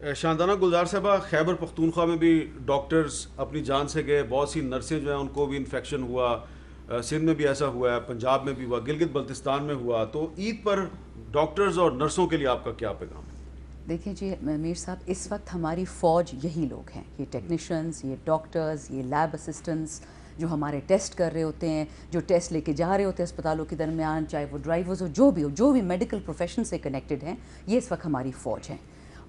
شاندانہ گلزار صاحبہ، خیبر پختونخوا میں بھی ڈاکٹرز اپنی جان سے گئے، بہت سی نرسیں جو ہیں ان کو بھی انفیکشن ہوا، سندھ میں بھی ایسا ہوا ہے، پنجاب میں بھی ہوا، گلگت بلتستان میں ہوا. تو عید پر ڈاکٹرز اور نرسوں کے لیے آپ کا کیا پیغام ہے؟ دیکھیں جی میر صاحب، اس وقت ہماری فوج یہی لوگ ہیں، یہ ٹیکنیشینز، یہ ڈاکٹرز، یہ لیب اسسٹنٹس جو ہمارے ٹیسٹ کر رہے ہوتے ہیں، جو ٹیسٹ لے کے جا رہے ہوتے ہیں اسپتالوں کے درمیان، چاہے وہ ڈرائیورز ہو، جو بھی میڈیکل پروفیشن سے کنیکٹڈ ہیں، یہ اس وقت ہماری فوج ہیں.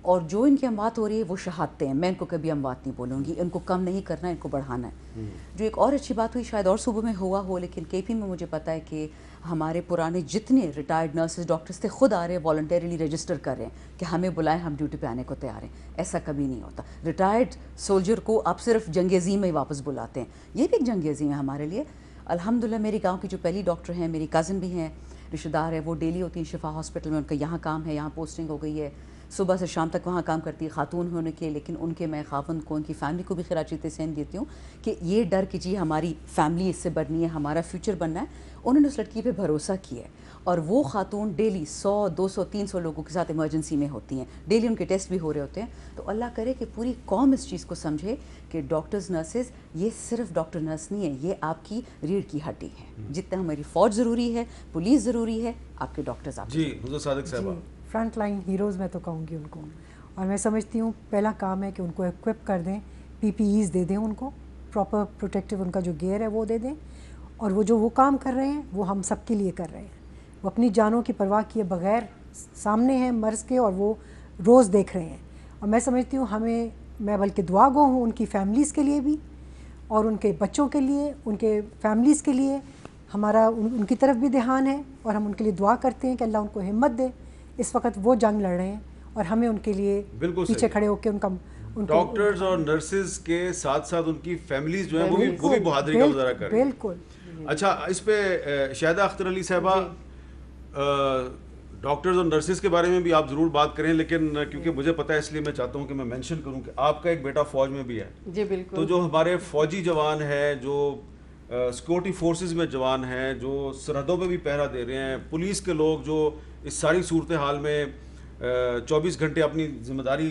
اور جو ان کی اموات ہو رہی ہے وہ شہادتیں ہیں. میں ان کو کبھی اموات نہیں بولوں گی، ان کو کم نہیں کرنا، ان کو بڑھانا ہے. جو ایک اور اچھی بات ہوئی، شاید اور صوبوں میں ہوا ہو، لیکن کے پی میں مجھے پتہ ہے کہ ہمارے پرانے جتنے ریٹائرڈ نرسز ڈاکٹرز تھے خود آ رہے ہیں، والنٹیرلی رجسٹر کر رہے ہیں کہ ہمیں بلائیں، ہم ڈیوٹی پہ آنے کو تیار ہیں. ایسا کبھی نہیں ہوتا. ریٹائرڈ سولجر کو آپ صرف جنگ عظیم میں ہی واپس بلاتے ہیں. یہ بھی ایک جنگ عظیم ہے ہمارے لیے. الحمدللہ میری گاؤں کی جو پہلی ڈاکٹر ہیں، میری کزن بھی ہیں، رشتہ دار ہے، وہ ڈیلی ہوتی ہیں شفا ہاسپٹل میں، ان کا یہاں کام ہے، یہاں پوسٹنگ ہو گئی ہے، صبح سے شام تک وہاں کام کرتی ہے، خاتون ہونے کے. لیکن ان کے میں خاوند کو، ان کی فیملی کو بھی خراج تحسین دیتی ہوں کہ یہ ڈر کہ جی ہماری فیملی اس سے بننی ہے، ہمارا فیوچر بننا ہے. انہوں نے اس لڑکی پہ بھروسہ کیا ہے، اور وہ خاتون ڈیلی 100 200 300 لوگوں کے ساتھ ایمرجنسی میں ہوتی ہیں، ڈیلی ان کے ٹیسٹ بھی ہو رہے ہوتے ہیں. تو اللہ کرے کہ پوری قوم اس چیز کو سمجھے کہ ڈاکٹرز نرسز یہ صرف ڈاکٹر نرس نہیں ہے، یہ آپ کی ریڑھ کی ہڈی ہے. جتنا ہماری فوج ضروری ہے، پولیس ضروری ہے، آپ کے ڈاکٹرز آپ جی حضرت صادق صاحبہ. فرنٹ لائن ہیروز میں تو کہوں گی ان کو. اور میں سمجھتی ہوں پہلا کام ہے کہ ان کو ایکوپ کر دیں، پی پی ایز دے دیں، ان کو پراپر پروٹیکٹیو ان کا جو گیئر ہے وہ دے دیں. اور وہ جو وہ کام کر رہے ہیں وہ ہم سب کے لیے کر رہے ہیں. وہ اپنی جانوں کی پرواہ کیے بغیر سامنے ہیں مرض کے، اور وہ روز دیکھ رہے ہیں. اور میں سمجھتی ہوں میں بلکہ دعا گو ہوں ان کی فیملیز کے لیے بھی، اور ان کے بچوں کے لیے، ان کے فیملیز کے لیے. ہمارا ان کی طرف بھی دھیان ہے، اور ہم ان کے لیے دعا کرتے ہیں کہ اللہ ان کو ہمت دے. اس وقت وہ جنگ لڑ رہے ہیں، اور ہمیں ان کے لیے پیچھے کھڑے ہو کے ان ڈاکٹرز اور نرسز کے ساتھ ساتھ ان کی فیملیز جو ہیں وہ بھی بہادری کا مظاہرہ کر رہی ہیں. بالکل. اچھا، اس پہ شاہدہ اختر علی صاحبہ، ڈاکٹرز اور نرسز کے بارے میں بھی آپ ضرور بات کریں، لیکن کیونکہ مجھے پتہ ہے اس لیے میں چاہتا ہوں کہ میں مینشن کروں کہ آپ کا ایک بیٹا فوج میں بھی ہے. جی بالکل. تو جو ہمارے فوجی جوان ہیں، جو سیکورٹی فورسز میں جوان ہیں، جو سرحدوں پہ بھی پہرا دے رہے ہیں، پولیس کے لوگ جو اس ساری صورتحال میں 24 گھنٹے اپنی ذمہ داری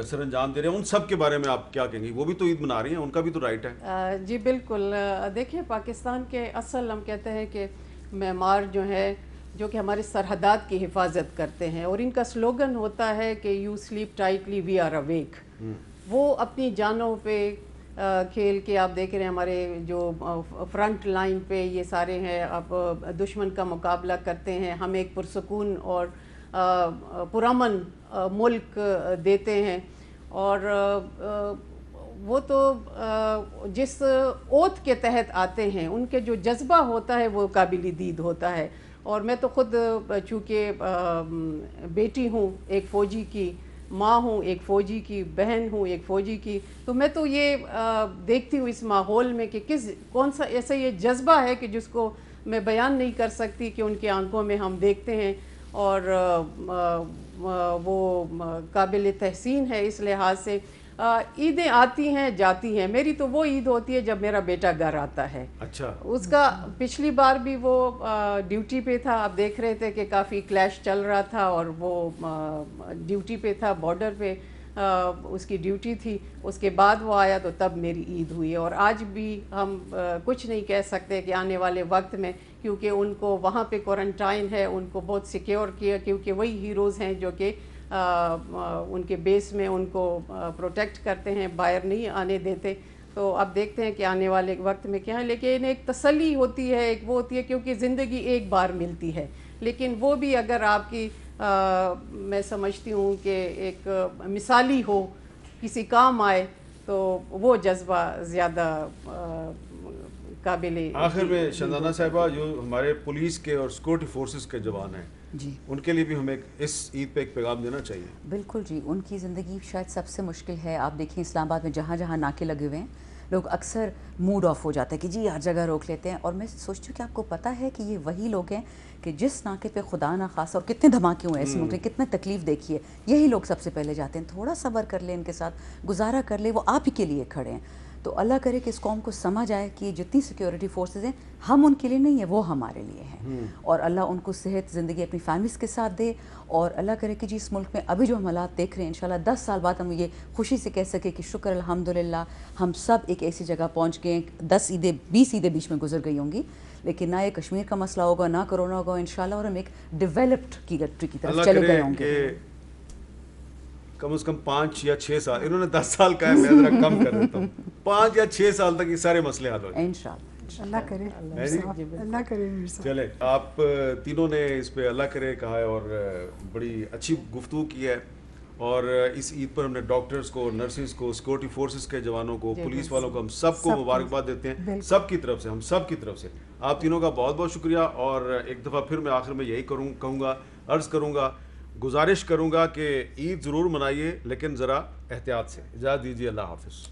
سر انجام دے رہے ہیں، ان سب کے بارے میں آپ کیا کہیں گے؟ وہ بھی تو عید منا رہی ہیں، ان کا بھی تو رائٹ ہے. جی بالکل. دیکھیں، پاکستان کے اصل ہم کہتے ہیں کہ معمار جو ہے، جو کہ ہمارے سرحدات کی حفاظت کرتے ہیں، اور ان کا سلوگن ہوتا ہے کہ you sleep tightly we are awake. وہ اپنی جانوں پہ کھیل کے آپ دیکھ رہے ہیں، ہمارے جو فرنٹ لائن پہ یہ سارے ہیں، اب دشمن کا مقابلہ کرتے ہیں. ہم ایک پرسکون اور پرامن ملک دیتے ہیں. اور وہ تو جس اوت کے تحت آتے ہیں، ان کے جو جذبہ ہوتا ہے وہ قابل دید ہوتا ہے. اور میں تو خود چونکہ بیٹی ہوں ایک فوجی کی، ماں ہوں ایک فوجی کی، بہن ہوں ایک فوجی کی، تو میں تو یہ دیکھتی ہوں اس ماحول میں کہ کون سا ایسا یہ جذبہ ہے کہ جس کو میں بیان نہیں کر سکتی، کہ ان کی آنکھوں میں ہم دیکھتے ہیں. اور وہ قابل تحسین ہے اس لحاظ سے. عیدیں آتی ہیں جاتی ہیں. میری تو وہ عید ہوتی ہے جب میرا بیٹا گھر آتا ہے. اچھا. اس کا پچھلی بار بھی وہ ڈیوٹی پہ تھا، آپ دیکھ رہے تھے کہ کافی کلیش چل رہا تھا، اور وہ ڈیوٹی پہ تھا، بارڈر پہ اس کی ڈیوٹی تھی. اس کے بعد وہ آیا تو تب میری عید ہوئی. اور آج بھی ہم کچھ نہیں کہہ سکتے کہ آنے والے وقت میں، کیونکہ ان کو وہاں پہ کوارنٹائن ہے، ان کو بہت سیکیور کیا، کیونکہ وہی ہیروز ہیں جو کہ ان کے بیس میں ان کو پروٹیکٹ کرتے ہیں، باہر نہیں آنے دیتے. تو اب دیکھتے ہیں کہ آنے والے وقت میں کیا ہے. لیکن ایک تسلی ہوتی ہے، ایک وہ ہوتی ہے، کیونکہ زندگی ایک بار ملتی ہے. لیکن وہ بھی اگر آپ کی میں سمجھتی ہوں کہ ایک مثالی ہو، کسی کام آئے، تو وہ جذبہ زیادہ قابل. آخر میں شاندانہ صاحبہ، جو ہمارے پولیس کے اور سیکورٹی فورسز کے جوان ہیں، جی، ان کے لیے بھی ہمیں اس عید پہ ایک پیغام دینا چاہیے. بالکل جی. ان کی زندگی شاید سب سے مشکل ہے. آپ دیکھیں اسلام آباد میں جہاں جہاں ناکے لگے ہوئے ہیں، لوگ اکثر موڈ آف ہو جاتا ہے کہ جی ہر جگہ روک لیتے ہیں. اور میں سوچتی ہوں کہ آپ کو پتہ ہے کہ یہ وہی لوگ ہیں کہ جس ناکے پہ خدا نہ خاصا، اور کتنے دھماکے ہوئے ایسے ملک میں، کتنے تکلیف دیکھی ہے، یہی لوگ سب سے پہلے جاتے ہیں. تھوڑا صبر کر لیں، ان کے ساتھ گزارا کر لیں، وہ آپ ہی کے لیے کھڑے ہیں. تو اللہ کرے کہ اس قوم کو سمجھ آئے کہ جتنی سیکیورٹی فورسز ہیں ہم ان کے لیے نہیں ہیں، وہ ہمارے لیے ہیں، اور اللہ ان کو صحت زندگی اپنی فیملیز کے ساتھ دے، اور اللہ کرے کہ جی اس ملک میں ابھی جو ہم حالات دیکھ رہے ہیں انشاءاللہ 10 سال بعد ہم یہ خوشی سے کہہ سکیں کہ شکر الحمدللہ ہم سب ایک ایسی جگہ پہنچ گئے ہیں، 10 عیدیں 20 عیدیں بیچ میں گزر گئی ہوں گی، لیکن نہ یہ کشمیر کا مسئلہ ہوگا نہ کرونا ہوگا انشاءاللہ، اور ہم ایک ڈیولپڈ کی کنٹری کی طرف چلے گئے ہوں گے. کم از کم 5 یا 6 سال، انہوں نے 10 سال کا ہے، میں ذرا کم کر دیتا ہوں، 5 یا 6 سال تک یہ سارے مسئلے حل ہو جائیں انشاءاللہ. اللہ کرے اللہ کرے میر صاحب. چلے آپ تینوں نے اس پہ اللہ کرے کہا ہے اور بڑی اچھی گفتگو کی ہے، اور اس عید پر ہم نے ڈاکٹرز کو، نرسز کو، سیکورٹی فورسز کے جوانوں کو، پولیس والوں کو، ہم سب کو مبارکباد دیتے ہیں، سب کی طرف سے، ہم سب کی طرف سے آپ تینوں کا بہت بہت شکریہ. اور ایک دفعہ پھر میں آخر میں یہی کہوں گا، عرض کروں گا، گزارش کروں گا کہ عید ضرور منائیے لیکن ذرا احتیاط سے. اجازت دیجیے، اللہ حافظ.